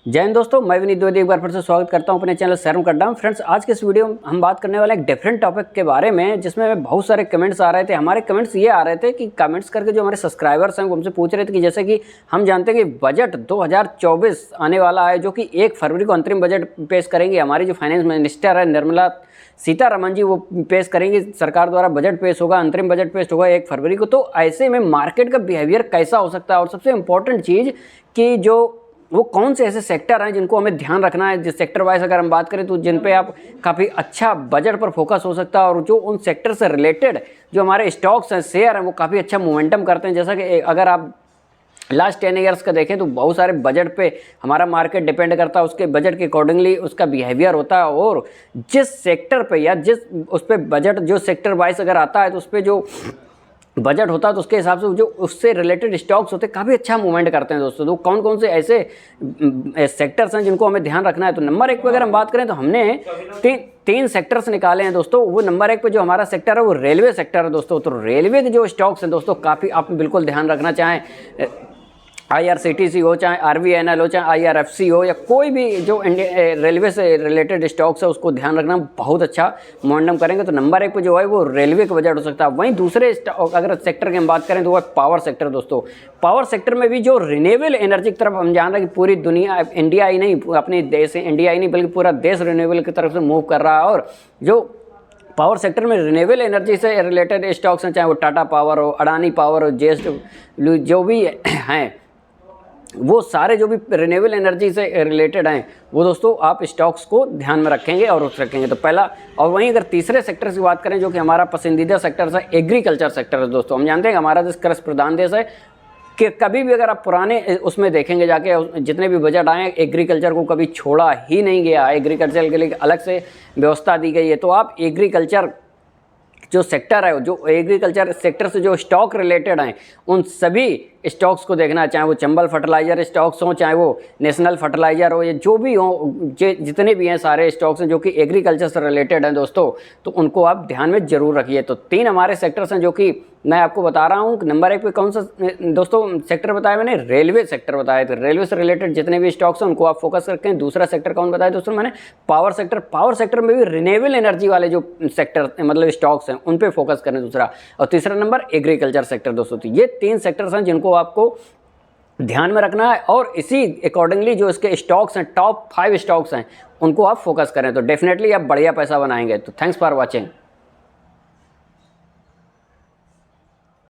जय हिंद दोस्तों, मैं विनीत द्विवेदी एक बार फिर से स्वागत करता हूं अपने चैनल शेयर कट फ्रेंड्स। आज के इस वीडियो में हम बात करने वाले एक डिफरेंट टॉपिक के बारे में, जिसमें बहुत सारे कमेंट्स आ रहे थे। हमारे कमेंट्स ये आ रहे थे कि कमेंट्स करके जो हमारे सब्सक्राइबर्स हैं वो हमसे पूछ रहे थे कि जैसे कि हम जानते हैं कि बजट 2024 आने वाला है, जो कि 1 फरवरी को अंतरिम बजट पेश करेंगे। हमारी जो फाइनेंस मिनिस्टर है निर्मला सीतारमण जी, वो पेश करेंगे। सरकार द्वारा बजट पेश होगा, अंतरिम बजट पेश होगा 1 फरवरी को। तो ऐसे में मार्केट का बिहेवियर कैसा हो सकता है, और सबसे इम्पोर्टेंट चीज़ कि जो वो कौन से ऐसे सेक्टर हैं जिनको हमें ध्यान रखना है। जिस सेक्टर वाइज अगर हम बात करें तो जिन पे आप काफ़ी अच्छा बजट पर फोकस हो सकता है, और जो उन सेक्टर से रिलेटेड जो हमारे स्टॉक्स हैं, शेयर हैं, वो काफ़ी अच्छा मोमेंटम करते हैं। जैसा कि अगर आप लास्ट 10 ईयर्स का देखें तो बहुत सारे बजट पे हमारा मार्केट डिपेंड करता है, उसके बजट के अकॉर्डिंगली उसका बिहेवियर होता है। और जिस सेक्टर पे या जिस उस पर बजट जो सेक्टर वाइज अगर आता है तो उस पर जो बजट होता है तो उसके हिसाब से जो उससे रिलेटेड स्टॉक्स होते हैं काफ़ी अच्छा मूवमेंट करते हैं दोस्तों। तो कौन कौन से ऐसे सेक्टर्स हैं जिनको हमें ध्यान रखना है। तो नंबर 1 पे अगर हम बात करें तो हमने तीन सेक्टर्स निकाले हैं दोस्तों। वो नंबर 1 पे जो हमारा सेक्टर है वो रेलवे सेक्टर है दोस्तों। तो रेलवे के जो स्टॉक्स हैं दोस्तों काफ़ी आप बिल्कुल ध्यान रखना चाहें। IRCTC हो, चाहे RVNL हो, चाहे IRFC हो, या कोई भी जो रेलवे से रिलेटेड स्टॉक्स है उसको ध्यान रखना, बहुत अच्छा मोमेंटम करेंगे। तो नंबर 1 पे जो है वो रेलवे का बजट हो सकता है। वहीं दूसरे अगर सेक्टर की हम बात करें तो वो है पावर सेक्टर दोस्तों। पावर सेक्टर में भी जो रिन्यूएबल एनर्जी की तरफ हम जान रहे हैं कि पूरी दुनिया, इंडिया ही नहीं, अपने देश से इंडिया ही नहीं बल्कि पूरा देश रिन्यूएबल की तरफ से मूव कर रहा है। और जो पावर सेक्टर में रिन्यूएबल एनर्जी से रिलेटेड स्टॉक्स हैं, चाहे वो टाटा पावर हो, अडानी पावर हो, JSW जो भी हैं, वो सारे जो भी रिन्यूएबल एनर्जी से रिलेटेड हैं वो दोस्तों आप स्टॉक्स को ध्यान में रखेंगे और उस रखेंगे तो पहला। और वहीं अगर तीसरे सेक्टर की बात करें जो कि हमारा पसंदीदा सेक्टर है, एग्रीकल्चर सेक्टर है दोस्तों। हम जानते हैं कि हमारा देश कृषि प्रधान देश है, कि कभी भी अगर आप पुराने उसमें देखेंगे जाके जितने भी बजट आए, एग्रीकल्चर को कभी छोड़ा ही नहीं गया। एग्रीकल्चर के लिए अलग से व्यवस्था दी गई है। तो आप एग्रीकल्चर जो सेक्टर है, जो एग्रीकल्चर सेक्टर से जो स्टॉक रिलेटेड हैं, उन सभी स्टॉक्स को देखना है। चाहे वो चंबल फर्टिलाइजर स्टॉक्स हों, चाहे वो नेशनल फर्टिलाइजर हो, या जो भी हो, जितने भी हैं सारे स्टॉक्स हैं जो कि एग्रीकल्चर से रिलेटेड हैं दोस्तों, तो उनको आप ध्यान में जरूर रखिए। तो 3 हमारे सेक्टर्स हैं जो कि मैं आपको बता रहा हूँ। नंबर 1 पे कौन सा दोस्तों सेक्टर बताया मैंने? रेलवे सेक्टर बताया। तो रेलवे से रिलेटेड जितने भी स्टॉक्स हैं उनको आप फोकस रखें। दूसरा सेक्टर कौन बताया दोस्तों मैंने? Power sector. पावर सेक्टर में भी रिन्यूएबल एनर्जी वाले जो सेक्टर मतलब स्टॉक्स हैं उन पे फोकस करें दूसरा। और तीसरा नंबर एग्रीकल्चर सेक्टर दोस्तों। तो ये 3 सेक्टर्स हैं जिनको आपको ध्यान में रखना है, और इसी अकॉर्डिंगली जो इसके स्टॉक्स हैं, टॉप 5 स्टॉक्स हैं, उनको आप फोकस करें तो डेफिनेटली आप बढ़िया पैसा बनाएंगे। तो थैंक्स फॉर वॉचिंग।